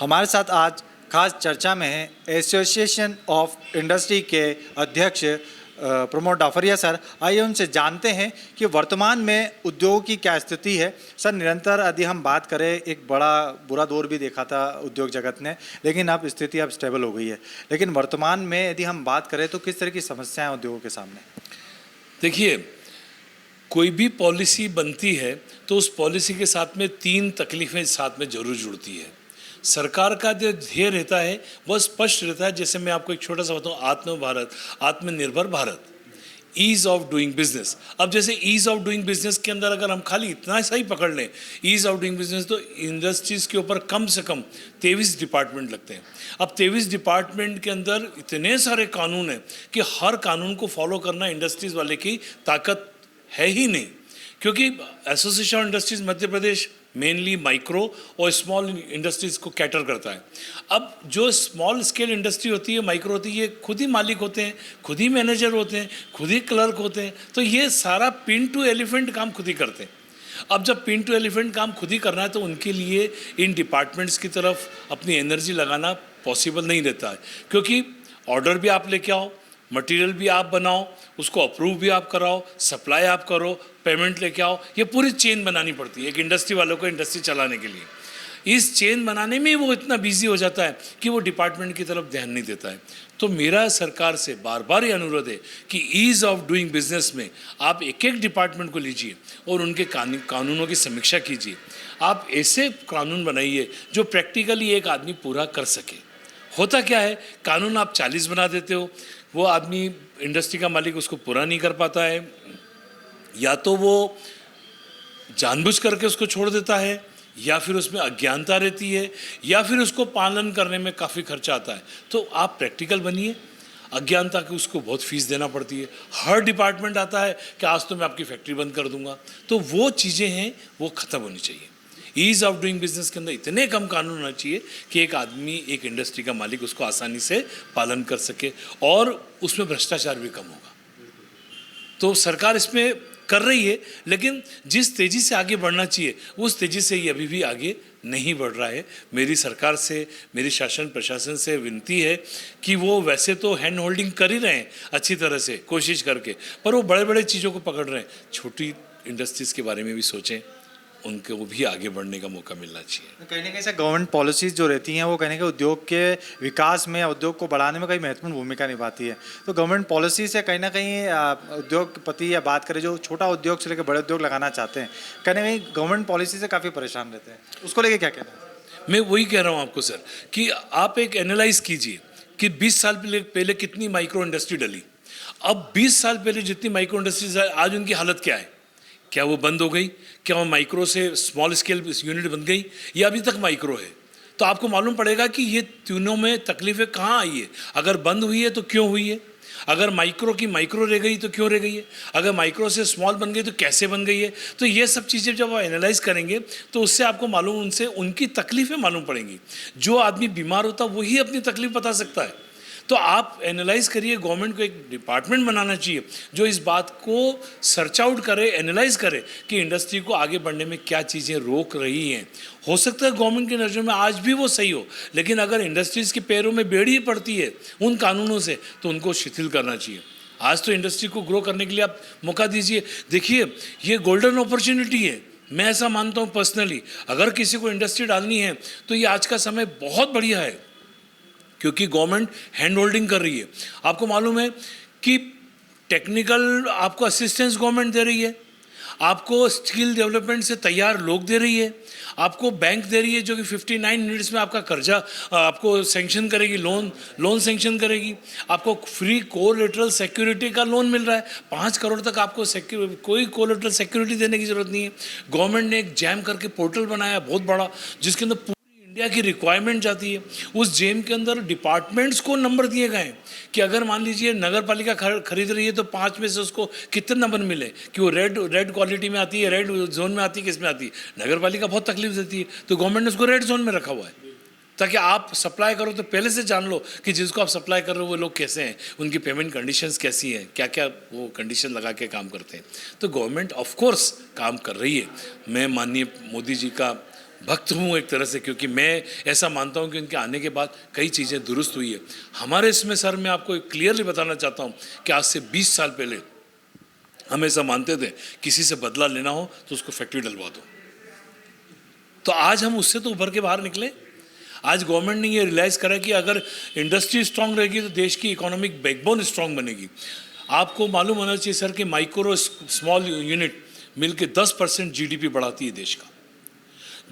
हमारे साथ आज खास चर्चा में है एसोसिएशन ऑफ इंडस्ट्री के अध्यक्ष प्रमोद डाफरिया सर। आइए उनसे जानते हैं कि वर्तमान में उद्योग की क्या स्थिति है। सर, निरंतर यदि हम बात करें, एक बड़ा बुरा दौर भी देखा था उद्योग जगत ने, लेकिन अब स्थिति अब स्टेबल हो गई है। लेकिन वर्तमान में यदि हम बात करें तो किस तरह की समस्याएं उद्योगों के सामने? देखिए, कोई भी पॉलिसी बनती है तो उस पॉलिसी के साथ में 3 तकलीफ़ें साथ में ज़रूर जुड़ती है। सरकार का जो ध्येय रहता है वह स्पष्ट रहता है। जैसे मैं आपको एक छोटा सा बताऊँ, आत्म भारत, आत्मनिर्भर Bharat, ease of doing business. अब जैसे ईज़ ऑफ डूइंग बिजनेस के अंदर अगर हम खाली इतना सा ही पकड़ लें ईज़ ऑफ डूइंग बिजनेस, तो इंडस्ट्रीज़ के ऊपर कम से कम 23 डिपार्टमेंट लगते हैं। अब 23 डिपार्टमेंट के अंदर इतने सारे कानून हैं कि हर कानून को फॉलो करना इंडस्ट्रीज़ वाले की ताकत है ही नहीं, क्योंकि association of industries Madhya Pradesh mainly micro और स्मॉल इंडस्ट्रीज़ को कैटर करता है। अब जो स्मॉल स्केल इंडस्ट्री होती है, माइक्रो होती है, ये खुद ही मालिक होते हैं, खुद ही मैनेजर होते हैं, खुद ही क्लर्क होते हैं, तो ये सारा पिन टू एलिफेंट काम खुद ही करते हैं। अब जब पिन टू एलिफेंट काम खुद ही करना है तो उनके लिए इन डिपार्टमेंट्स की तरफ अपनी एनर्जी लगाना पॉसिबल नहीं रहता है, क्योंकि ऑर्डर भी आप लेके आओ, मटेरियल भी आप बनाओ, उसको अप्रूव भी आप कराओ, सप्लाई आप करो, पेमेंट लेके आओ, ये पूरी चेन बनानी पड़ती है एक इंडस्ट्री वालों को इंडस्ट्री चलाने के लिए। इस चेन बनाने में वो इतना बिजी हो जाता है कि वो डिपार्टमेंट की तरफ ध्यान नहीं देता है। तो मेरा सरकार से बार बार ये अनुरोध है कि ईज़ ऑफ डूइंग बिजनेस में आप एक एक डिपार्टमेंट को लीजिए और उनके कानूनों की समीक्षा कीजिए। आप ऐसे कानून बनाइए जो प्रैक्टिकली एक आदमी पूरा कर सके। होता क्या है, कानून आप 40 बना देते हो, वो आदमी इंडस्ट्री का मालिक उसको पूरा नहीं कर पाता है, या तो वो जानबूझ करके उसको छोड़ देता है, या फिर उसमें अज्ञानता रहती है, या फिर उसको पालन करने में काफ़ी खर्चा आता है। तो आप प्रैक्टिकल बनिए। अज्ञानता की उसको बहुत फीस देना पड़ती है। हर डिपार्टमेंट आता है कि आज तो मैं आपकी फैक्ट्री बंद कर दूंगा। तो वो चीज़ें हैं, वो ख़त्म होनी चाहिए। ईज़ ऑफ डूइंग बिजनेस के अंदर इतने कम कानून होना चाहिए कि एक आदमी, एक इंडस्ट्री का मालिक उसको आसानी से पालन कर सके और उसमें भ्रष्टाचार भी कम होगा। तो सरकार इसमें कर रही है, लेकिन जिस तेज़ी से आगे बढ़ना चाहिए उस तेज़ी से ये अभी भी आगे नहीं बढ़ रहा है। मेरी सरकार से, मेरी शासन प्रशासन से विनती है कि वो वैसे तो हैंड होल्डिंग कर ही रहे हैं अच्छी तरह से कोशिश करके, पर वो बड़े बड़े चीज़ों को पकड़ रहे हैं। छोटी इंडस्ट्रीज़ के बारे में भी सोचें, उनको भी आगे बढ़ने का मौका मिलना चाहिए। कहीं ना कहीं से गवर्नमेंट पॉलिसीज़ जो रहती हैं वो कहीं ना कहीं उद्योग के विकास में या उद्योग को बढ़ाने में कई महत्वपूर्ण भूमिका निभाती है। तो गवर्नमेंट पॉलिसी से कहीं ना कहीं उद्योगपति या बात करें जो छोटा उद्योग से लेकर बड़े उद्योग लगाना चाहते हैं, कहीं ना कहीं गवर्नमेंट पॉलिसी से काफ़ी परेशान रहते हैं। उसको लेके क्या कहना है? मैं वही कह रहा हूँ आपको सर कि आप एक एनालाइज कीजिए कि 20 साल पहले कितनी माइक्रो इंडस्ट्री डली। अब 20 साल पहले जितनी माइक्रो इंडस्ट्रीज आज उनकी हालत क्या है? क्या वो बंद हो गई? क्या वो माइक्रो से स्मॉल स्केल यूनिट बन गई, या अभी तक माइक्रो है? तो आपको मालूम पड़ेगा कि ये तीनों में तकलीफें कहाँ आई है। अगर बंद हुई है तो क्यों हुई है, अगर माइक्रो की माइक्रो रह गई तो क्यों रह गई है, अगर माइक्रो से स्मॉल बन गई तो कैसे बन गई है। तो ये सब चीज़ें जब आप एनालाइज करेंगे तो उससे आपको मालूम, उनसे उनकी तकलीफें मालूम पड़ेंगी। जो आदमी बीमार होता है वही अपनी तकलीफ बता सकता है। तो आप एनालाइज करिए। गवर्नमेंट को एक डिपार्टमेंट बनाना चाहिए जो इस बात को सर्च आउट करे, एनालाइज करे कि इंडस्ट्री को आगे बढ़ने में क्या चीज़ें रोक रही हैं। हो सकता है गवर्नमेंट की नज़र में आज भी वो सही हो, लेकिन अगर इंडस्ट्रीज़ के पैरों में बेड़ी पड़ती है उन कानूनों से तो उनको शिथिल करना चाहिए। आज तो इंडस्ट्री को ग्रो करने के लिए आप मौका दीजिए। देखिए, ये गोल्डन अपॉर्चुनिटी है। मैं ऐसा मानता हूँ पर्सनली, अगर किसी को इंडस्ट्री डालनी है तो ये आज का समय बहुत बढ़िया है, क्योंकि गवर्नमेंट हैंड होल्डिंग कर रही है। आपको मालूम है कि टेक्निकल आपको असिस्टेंस गवर्नमेंट दे रही है, आपको स्किल डेवलपमेंट से तैयार लोग दे रही है, आपको बैंक दे रही है जो कि 59 मिनट्स में आपका कर्जा आपको सेंक्शन करेगी, लोन सेंक्शन करेगी। आपको फ्री कोलेटरल सिक्योरिटी का लोन मिल रहा है, 5 करोड़ तक आपको कोई कोलेटरल सिक्योरिटी देने की ज़रूरत नहीं है। गवर्नमेंट ने एक जैम करके पोर्टल बनाया बहुत बड़ा, जिसके अंदर इंडिया की रिक्वायरमेंट जाती है। उस जेम के अंदर डिपार्टमेंट्स को नंबर दिए गए हैं कि अगर मान लीजिए नगर पालिका खरीद रही है तो 5 में से उसको कितने नंबर मिले, कि वो रेड क्वालिटी में आती है, रेड जोन में आती है, किस में आती है। नगर पालिका बहुत तकलीफ देती है, तो गवर्नमेंट ने उसको रेड जोन में रखा हुआ है ताकि आप सप्लाई करो तो पहले से जान लो कि जिसको आप सप्लाई कर रहे हो वो लोग कैसे हैं, उनकी पेमेंट कंडीशंस कैसी हैं, क्या क्या वो कंडीशन लगा के काम करते हैं। तो गवर्नमेंट ऑफ कोर्स काम कर रही है। मैं माननीय मोदी जी का भक्त हूँ एक तरह से, क्योंकि मैं ऐसा मानता हूँ कि उनके आने के बाद कई चीज़ें दुरुस्त हुई है हमारे इसमें। सर मैं आपको क्लियरली बताना चाहता हूँ कि आज से 20 साल पहले हम ऐसा मानते थे किसी से बदला लेना हो तो उसको फैक्ट्री डलवा दो, तो आज हम उससे तो उभर के बाहर निकले। आज गवर्नमेंट ने ये रियलाइज़ करा कि अगर इंडस्ट्री स्ट्रांग रहेगी तो देश की इकोनॉमिक बैकबोन स्ट्रांग बनेगी। आपको मालूम होना चाहिए सर कि माइक्रो स्मॉल यूनिट मिलके 10% जीडीपी बढ़ाती है देश का।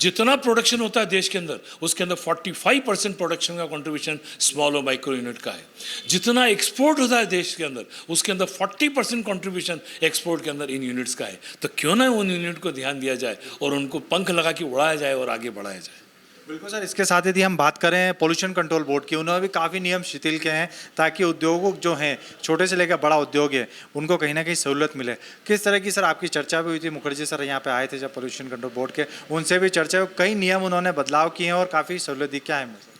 जितना प्रोडक्शन होता है देश के अंदर उसके अंदर 45% प्रोडक्शन का कंट्रीब्यूशन स्मॉल और माइक्रो यूनिट का है। जितना एक्सपोर्ट होता है देश के अंदर उसके अंदर 40% कंट्रीब्यूशन एक्सपोर्ट के अंदर इन यूनिट्स का है। तो क्यों ना उन यूनिट को ध्यान दिया जाए और उनको पंख लगा के उड़ाया जाए और आगे बढ़ाया जाए। बिल्कुल सर, इसके साथ यदि हम बात करें पोल्यूशन कंट्रोल बोर्ड की, उन्होंने भी काफ़ी नियम शिथिल किए हैं ताकि उद्योगों जो हैं, छोटे से लेकर बड़ा उद्योग है, उनको कहीं ना कहीं सहूलत मिले। किस तरह की सर आपकी चर्चा भी हुई थी? मुखर्जी सर यहाँ पे आए थे जब पोल्यूशन कंट्रोल बोर्ड के, उनसे भी चर्चा हुई, कई नियम उन्होंने बदलाव किए हैं और काफ़ी सहूलत दी। क्या है?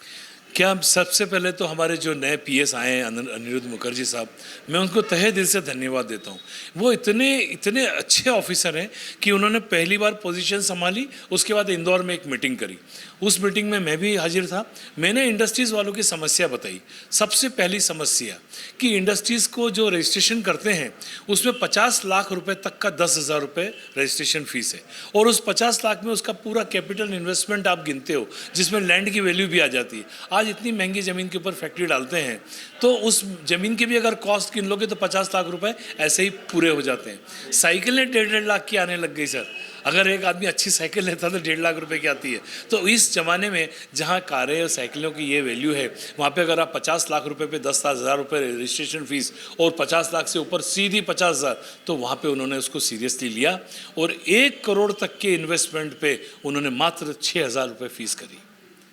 क्या सबसे पहले तो हमारे जो नए पीएस आए हैं अनिरुद्ध मुखर्जी साहब, मैं उनको तहे दिल से धन्यवाद देता हूँ। वो इतने अच्छे ऑफिसर हैं कि उन्होंने पहली बार पोजीशन संभाली, उसके बाद इंदौर में एक मीटिंग करी। उस मीटिंग में मैं भी हाजिर था। मैंने इंडस्ट्रीज़ वालों की समस्या बताई। सबसे पहली समस्या कि इंडस्ट्रीज़ को जो रजिस्ट्रेशन करते हैं उसमें 50 लाख रुपए तक का 10,000 रुपये रजिस्ट्रेशन फीस है, और उस 50 लाख में उसका पूरा कैपिटल इन्वेस्टमेंट आप गिनते हो, जिसमें लैंड की वैल्यू भी आ जाती है। आज इतनी महंगी ज़मीन के ऊपर फैक्ट्री डालते हैं तो उस ज़मीन की भी अगर कॉस्ट गिन लोगे तो 50 लाख रुपए ऐसे ही पूरे हो जाते हैं। साइकिलें 1.5 लाख की आने लग गई सर। अगर एक आदमी अच्छी साइकिल लेता तो 1.5 लाख रुपए की आती है। तो इस ज़माने में जहाँ कारें और साइकिलों की ये वैल्यू है, वहाँ पे अगर आप 50 लाख रुपए पे 10,000 रुपये रजिस्ट्रेशन फीस और 50 लाख से ऊपर सीधी 50,000, तो वहाँ पे उन्होंने उसको सीरियसली लिया और 1 करोड़ तक के इन्वेस्टमेंट पे उन्होंने मात्र 6,000 रुपये फीस करी।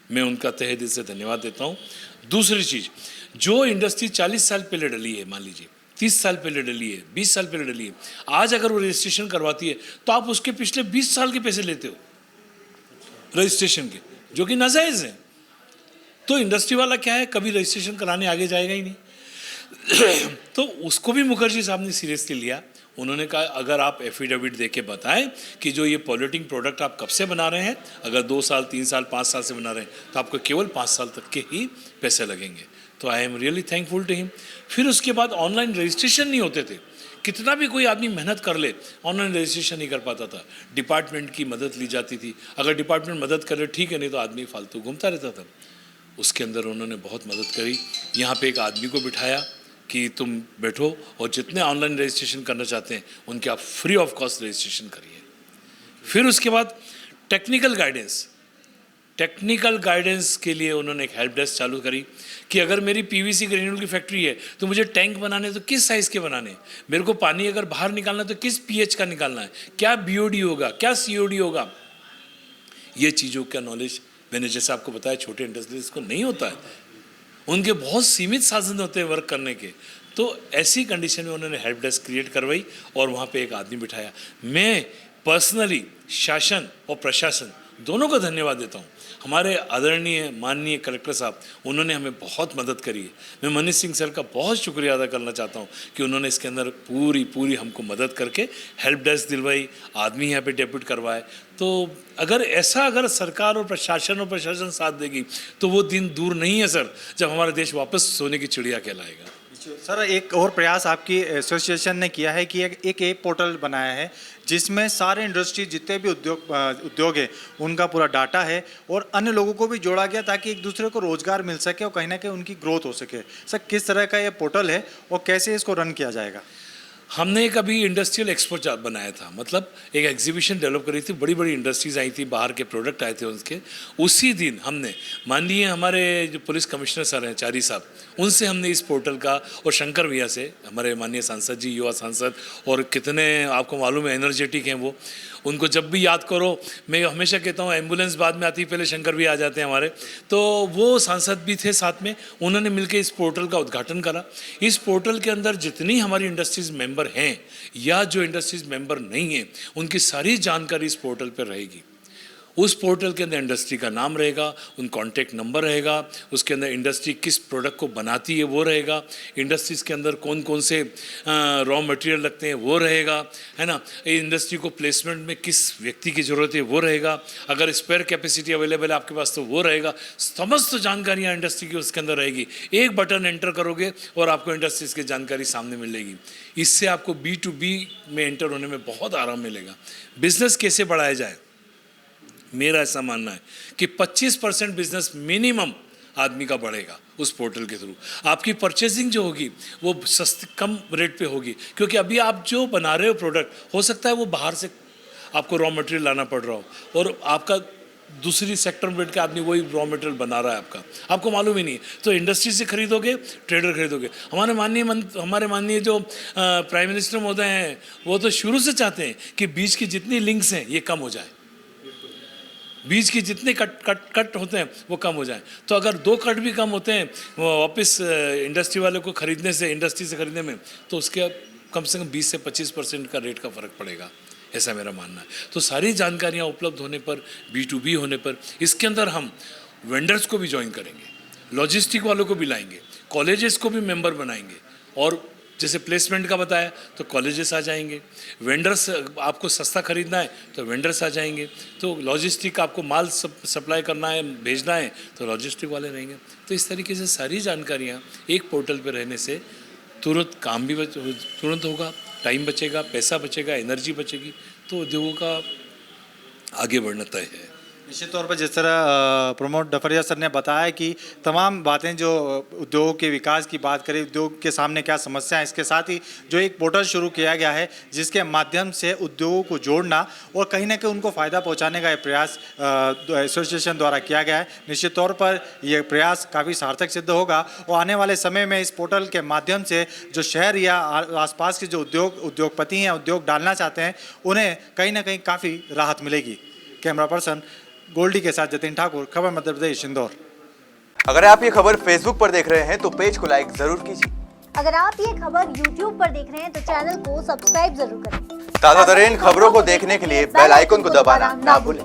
मैं उनका तहे दिल से धन्यवाद देता हूँ। दूसरी चीज़, जो इंडस्ट्री 40 साल पहले डली है, मान लीजिए 30 साल पहले डली है, 20 साल पहले डली है, आज अगर वो रजिस्ट्रेशन करवाती है तो आप उसके पिछले 20 साल के पैसे लेते हो रजिस्ट्रेशन के, जो कि नाजायज़ है। तो इंडस्ट्री वाला क्या है, कभी रजिस्ट्रेशन कराने आगे जाएगा ही नहीं। तो उसको भी मुखर्जी साहब ने सीरियसली लिया। उन्होंने कहा अगर आप एफिडेविट दे के बताएं कि जो ये पॉल्यूटिंग प्रोडक्ट आप कब से बना रहे हैं, अगर 2 साल 3 साल 5 साल से बना रहे हैं तो आपको केवल 5 साल तक के ही पैसे लगेंगे। तो I am really thankful to him. फिर उसके बाद ऑनलाइन रजिस्ट्रेशन नहीं होते थे। कितना भी कोई आदमी मेहनत कर ले, ऑनलाइन रजिस्ट्रेशन नहीं कर पाता था। डिपार्टमेंट की मदद ली जाती थी। अगर डिपार्टमेंट मदद करे ठीक है, नहीं तो आदमी फालतू घूमता रहता था। उसके अंदर उन्होंने बहुत मदद करी। यहाँ पे एक आदमी को बिठाया कि तुम बैठो और जितने ऑनलाइन रजिस्ट्रेशन करना चाहते हैं उनके आप फ्री ऑफ कॉस्ट रजिस्ट्रेशन करिए। फिर उसके बाद टेक्निकल गाइडेंस के लिए उन्होंने एक हेल्प डेस्क चालू करी कि अगर मेरी पीवीसी ग्रेन्यूल की फैक्ट्री है तो मुझे टैंक बनाने तो किस साइज़ के बनाने, मेरे को पानी अगर बाहर निकालना तो किस पीएच का निकालना है, क्या बीओडी होगा, क्या सीओडी होगा। ये चीज़ों का नॉलेज मैंने जैसे आपको बताया छोटे इंडस्ट्रीज को नहीं होता है, उनके बहुत सीमित साधन होते हैं वर्क करने के। तो ऐसी कंडीशन में उन्होंने हेल्प डेस्क क्रिएट करवाई और वहाँ पे एक आदमी बिठाया। मैं पर्सनली शासन और प्रशासन दोनों को धन्यवाद देता हूँ। हमारे आदरणीय माननीय कलेक्टर साहब, उन्होंने हमें बहुत मदद करी है। मैं मनीष सिंह सर का बहुत शुक्रिया अदा करना चाहता हूँ कि उन्होंने इसके अंदर पूरी हमको मदद करके हेल्प डेस्क दिलवाई, आदमी यहाँ पे डेप्यूट करवाए। तो अगर सरकार और प्रशासन साथ देगी तो वो दिन दूर नहीं है सर जब हमारा देश वापस सोने की चिड़िया कहलाएगा। सर एक और प्रयास आपकी एसोसिएशन ने किया है कि एक ऐप पोर्टल बनाया है जिसमें सारे इंडस्ट्री जितने भी उद्योग है उनका पूरा डाटा है और अन्य लोगों को भी जोड़ा गया ताकि एक दूसरे को रोजगार मिल सके और कहीं ना कहीं उनकी ग्रोथ हो सके। सर किस तरह का ये पोर्टल है और कैसे इसको रन किया जाएगा? हमने एक अभी इंडस्ट्रियल एक्सपो बनाया था, मतलब एक एग्जीबिशन डेवलप करी थी, बड़ी इंडस्ट्रीज आई थी, बाहर के प्रोडक्ट आए थे उनके। उसी दिन हमने माननीय हमारे जो पुलिस कमिश्नर सर हैं चारी साहब, उनसे हमने इस पोर्टल का, और शंकर भैया से, हमारे माननीय सांसद जी, युवा सांसद, और कितने आपको मालूम है एनर्जेटिक हैं वो, उनको जब भी याद करो, मैं हमेशा कहता हूँ एम्बुलेंस बाद में आती, पहले शंकर भी आ जाते हैं हमारे। तो वो सांसद भी थे साथ में, उन्होंने मिलकर इस पोर्टल का उद्घाटन करा। इस पोर्टल के अंदर जितनी हमारी इंडस्ट्रीज मेंबर हैं या जो इंडस्ट्रीज मेंबर नहीं हैं, उनकी सारी जानकारी इस पोर्टल पर रहेगी। उस पोर्टल के अंदर इंडस्ट्री का नाम रहेगा, उन कॉन्टैक्ट नंबर रहेगा, उसके अंदर इंडस्ट्री किस प्रोडक्ट को बनाती है वो रहेगा, इंडस्ट्रीज़ के अंदर कौन कौन से रॉ मटेरियल लगते हैं वो रहेगा, है ना। इंडस्ट्री को प्लेसमेंट में किस व्यक्ति की ज़रूरत है वो रहेगा, अगर स्पेयर कैपेसिटी अवेलेबल है आपके पास तो वो रहेगा। समस्त जानकारियाँ इंडस्ट्री की उसके अंदर रहेगी। एक बटन एंटर करोगे और आपको इंडस्ट्रीज़ की जानकारी सामने मिलेगी। इससे आपको B2B में एंटर होने में बहुत आराम मिलेगा। बिजनेस कैसे बढ़ाया जाए, मेरा ऐसा मानना है कि 25% बिजनेस मिनिमम आदमी का बढ़ेगा उस पोर्टल के थ्रू। आपकी परचेजिंग जो होगी वो सस्ती कम रेट पे होगी, क्योंकि अभी आप जो बना रहे हो प्रोडक्ट, हो सकता है वो बाहर से आपको रॉ मटेरियल लाना पड़ रहा हो और आपका दूसरी सेक्टर में बैठ के आदमी वही रॉ मटेरियल बना रहा है, आपको मालूम ही नहीं है। तो इंडस्ट्री से खरीदोगे, ट्रेडर खरीदोगे। हमारे माननीय जो प्राइम मिनिस्टर महोदय हैं वो तो शुरू से चाहते हैं कि बीच की जितनी लिंक्स हैं ये कम हो जाए, बीच के जितने कट होते हैं वो कम हो जाए। तो अगर 2 कट भी कम होते हैं वापस इंडस्ट्री वाले को खरीदने से, इंडस्ट्री से खरीदने में, तो उसके कम से कम 20 से 25% का रेट का फ़र्क पड़ेगा, ऐसा मेरा मानना है। तो सारी जानकारियाँ उपलब्ध होने पर, B2B होने पर, इसके अंदर हम वेंडर्स को भी ज्वाइन करेंगे, लॉजिस्टिक वालों को भी लाएंगे, कॉलेजेस को भी मेंबर बनाएंगे, और जैसे प्लेसमेंट का बताया तो कॉलेजेस आ जाएंगे, वेंडर्स आपको सस्ता खरीदना है तो वेंडर्स आ जाएंगे, तो लॉजिस्टिक आपको माल सप्लाई करना है, भेजना है तो लॉजिस्टिक वाले रहेंगे। तो इस तरीके से सारी जानकारियाँ एक पोर्टल पर रहने से तुरंत काम भी तुरंत होगा, टाइम बचेगा, पैसा बचेगा, एनर्जी बचेगी, तो उद्योगों का आगे बढ़ना तय है। निश्चित तौर पर जिस तरह प्रमोद डफरिया सर ने बताया कि तमाम बातें जो उद्योग के विकास की बात करें, उद्योग के सामने क्या समस्या है, इसके साथ ही जो एक पोर्टल शुरू किया गया है जिसके माध्यम से उद्योगों को जोड़ना और कहीं ना कहीं उनको फ़ायदा पहुंचाने का ये प्रयास एसोसिएशन द्वारा किया गया है। निश्चित तौर पर यह प्रयास काफ़ी सार्थक सिद्ध होगा और आने वाले समय में इस पोर्टल के माध्यम से जो शहर या आसपास के जो उद्योगपति हैं, उद्योग डालना चाहते हैं, उन्हें कहीं ना कहीं काफ़ी राहत मिलेगी। कैमरा पर्सन गोल्डी के साथ जतिन ठाकुर, खबर मध्य प्रदेश, इंदौर। अगर आप ये खबर फेसबुक पर देख रहे हैं तो पेज को लाइक जरूर कीजिए। अगर आप ये खबर YouTube पर देख रहे हैं तो चैनल को सब्सक्राइब जरूर करें। ताज़ा तरीन खबरों को देखने के लिए बेल आइकन को दबाना ना भूलें।